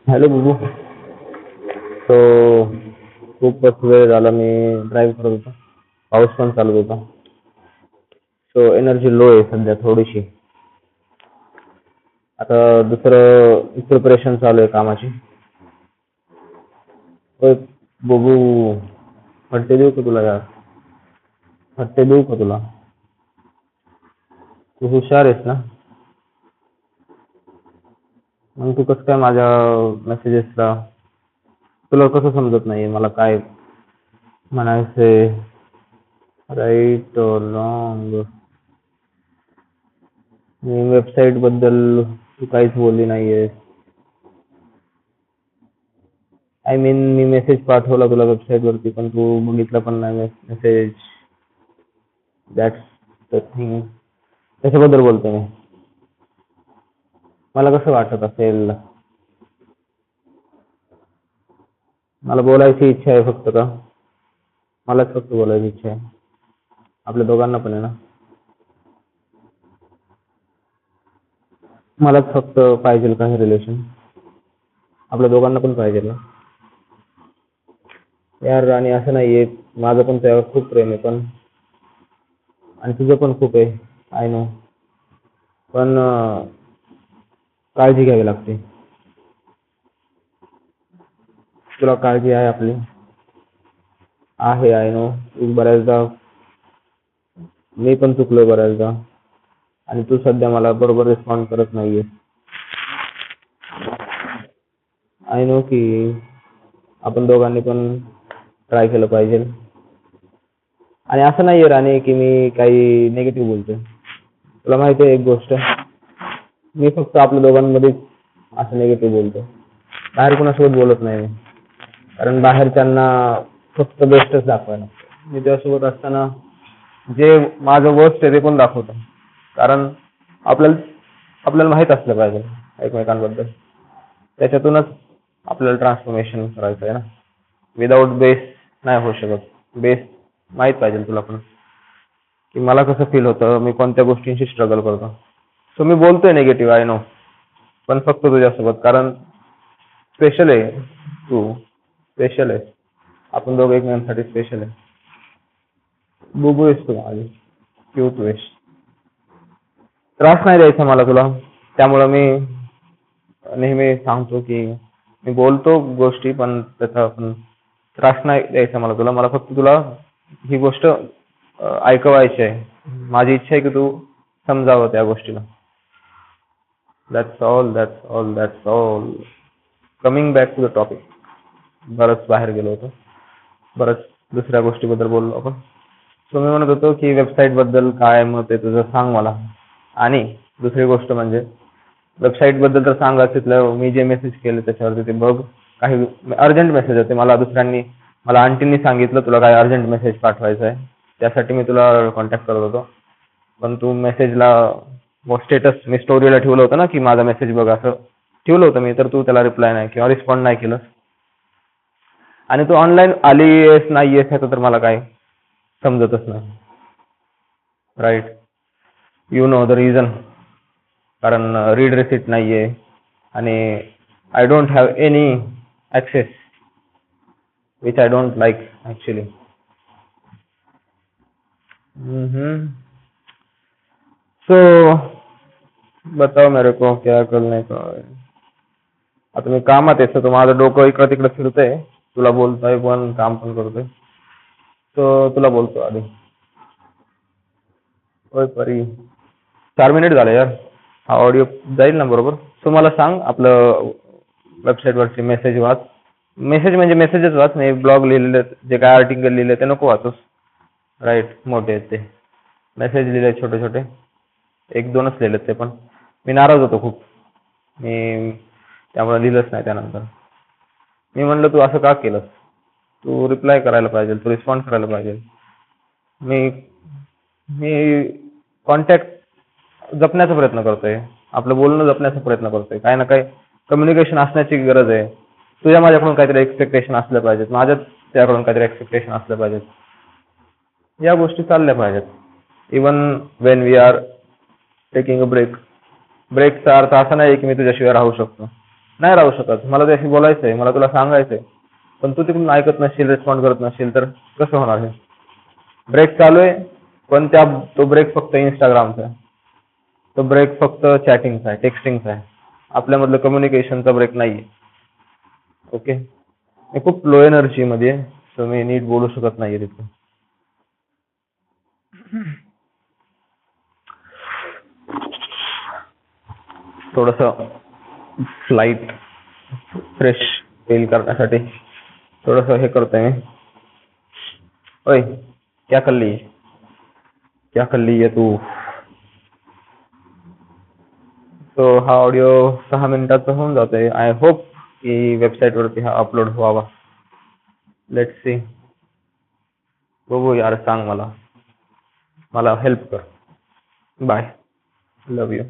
Hello बुबू. So खूपच वेळ झाला मी ड्राईव्ह करत होतो. पाऊस पण चालू होता. सो एनर्जी लो आहे सध्या थोडीशी. आता दुसरं प्रिपरेशन चालू आहे कामाची. होय बुबू, फट्टे देऊ का तुला यार? फट्टे देऊ का तुला? तू हुशार आहेस ना? मग तू कसं काय माझ्या मेसेजेसला, तुला कसं समजत नाही मला काय म्हणायचंय? राईट और रॉंग? मी वेबसाईट बद्दल तू काहीच बोलली नाहीये. आय मीन मी मेसेज पाठवला तुला वेबसाईट वरती, पण तू बघितला पण नाही मेसेज. That's the thing. त्याच्याबद्दल बोलतो मी. मला कसं वाटत असेल? मला बोलायची इच्छा आहे फक्त का? मलाच फक्त बोलायची इच्छा आहे. आपल्या दोघांना पण आहे ना? मलाच फक्त पाहिजे का हे रिलेशन? आपल्या दोघांना पण पाहिजे ना यार? आणि असं नाहीये, माझं पण त्यावर खूप प्रेम आहे, पण आणि तुझं पण खूप आहे, आय नो. पण काळजी घ्यावी लागते. तुला काळजी आहे आपली? आहे, आय नो. तू बऱ्याचदा, मी पण चुकलोय बऱ्याचदा, आणि तू सध्या मला बरोबर रिस्पॉन्ड करत नाहीये. आय नो की आपण दोघांनी पण ट्राय केलं पाहिजे. आणि असं नाहीये राणे की मी काही निगेटिव्ह बोलतोय. तुला माहिती आहे एक गोष्ट, मी फक्त आपल्या दोघांमध्ये असं निगेटिव्ह बोलतो. बाहेर कोणासोबत बोलत नाही मी, कारण बाहेरच्यांना फक्त बेस्टच दाखवायला. मी त्यासोबत असताना जे माझं वर्स्ट आहे ते पण दाखवतो, कारण आपल्याला आपल्याला माहित असलं पाहिजे एकमेकांबद्दल. त्याच्यातूनच आपल्याला ट्रान्सफॉर्मेशन करायचं आहे ना. विदाऊट बेस नाही होऊ शकत. बेस माहित पाहिजे तुला पण, की मला कसं फील होतं, मी कोणत्या गोष्टींशी स्ट्रगल करतो. सो मी बोलतोय निगेटिव्ह, आय नो, पण फक्त तुझ्यासोबत, कारण स्पेशल आहे तू, स्पेशल आहे. आपण दोघं एकमेकांसाठी स्पेशल आहे. बुबू आहेस तू माझी, क्यूट वेश. त्रास नाही द्यायचा मला तुला, त्यामुळं मी नेहमी सांगतो की मी बोलतो गोष्टी, पण त्याचा पण त्रास नाही द्यायचा मला तुला. मला फक्त तुला ही गोष्ट ऐकवायची आहे. माझी इच्छा आहे की तू समजावं त्या गोष्टीला. That's all, that's all, that's all. Coming back to the topic. बरंच बाहेर गेलो होतो, बरंच दुसऱ्या गोष्टीबद्दल बोललो आपण. सो मी म्हणत होतो की वेबसाईट बद्दल काय मत आहे तुझं, सांग मला. आणि दुसरी गोष्ट म्हणजे वेबसाईट बद्दल तर सांगा, तिथलं मी जे मेसेज केले त्याच्यावरती ते बघ. काही अर्जंट मेसेज होते, मला दुसऱ्यांनी, मला आंटींनी सांगितलं तुला काय अर्जंट मेसेज पाठवायचा आहे, त्यासाठी मी तुला कॉन्टॅक्ट करत होतो. पण तू मेसेजला स्टेटस मी स्टोरीला ठेवलं होतं ना की माझा मेसेज बघ, असं ठेवलं होतं मी, तर तू त्याला रिप्लाय नाही किंवा रिस्पॉन्ड नाही केलं. आणि तू ऑनलाईन आली आहेस नाही आहेस ह्याचं तर मला काय समजतच नाही. Right, you know the reason. कारण रीड रिसिट नाहीये आणि I don't have any access, which I don't like actually. So बताओ मेरे को क्या करने का है. आता मी कामात आहे, तर माझं डोकं इकडं तिकडं फिरतंय. तुला बोलतोय पण काम पण करतोय. सो तुला बोलतो आधी. होय परी, 4 मिनिट झाले यार. हा ऑडिओ जाईल ना बरोबर? सो मला सांग, आपलं वेबसाईटवरचे मेसेज वाच. मेसेज म्हणजे मेसेजच वाच, मी ब्लॉग लिहिलेले, जे काय आर्टिकल लिहिले ते नको वाचूस. राईट, मोठे आहेत ते. मेसेज लिहिले छोटे छोटे, 1-2च लिहिलेत ते पण. मी नाराज होतो खूप, मी त्यामुळे लिहिलंच नाही त्यानंतर. मी म्हणलं तू असं का केलंस? तू रिप्लाय करायला पाहिजे, तू रिस्पॉन्ड करायला पाहिजे. मी मी कॉन्टॅक्ट जपण्याचा प्रयत्न करतोय, आपलं बोलणं जपण्याचा प्रयत्न करतोय. काही ना काही कम्युनिकेशन असण्याची गरज आहे. तुझ्या माझ्याकडून काहीतरी एक्सपेक्टेशन असलं पाहिजेत, माझ्या त्याकडून काहीतरी एक्सपेक्टेशन असलं पाहिजेत. या गोष्टी चालल्या पाहिजेत. Even when we are taking a break. ब्रेकचा अर्थ असा नाही की मी तुझ्याशिवाय राहू शकतो. नाही राहू शकत. मला त्याशी बोलायचंय, मला तुला सांगायचंय, पण तू तिकडून ऐकत नसशील, रिस्पॉन्ड करत नसशील तर कसं होणार हे? ब्रेक चालू आहे, पण तो ब्रेक फक्त इंस्टाग्रामचा आहे, तो ब्रेक फक्त चॅटिंगचा आहे, टेक्स्टिंगचा आहे. आपल्यामधलं कम्युनिकेशनचा ब्रेक नाहीये. ओके, मी खूप लो एनर्जी मध्ये आहे, सो मी नीट बोलू शकत नाहीये तिथे. थोडस फ्लाइट फ्रेश फील करण्यासाठी थोडस हे करतोय मी. ओय, क्या कर ली, क्या कर ली है तू? तो हा ऑडिओ 6 मिनिटाचा होऊन जातोय. आय होप की वेबसाईट वरती हा अपलोड व्हावा. Let's see. बघू यार, सांग मला हेल्प कर. Bye, love you.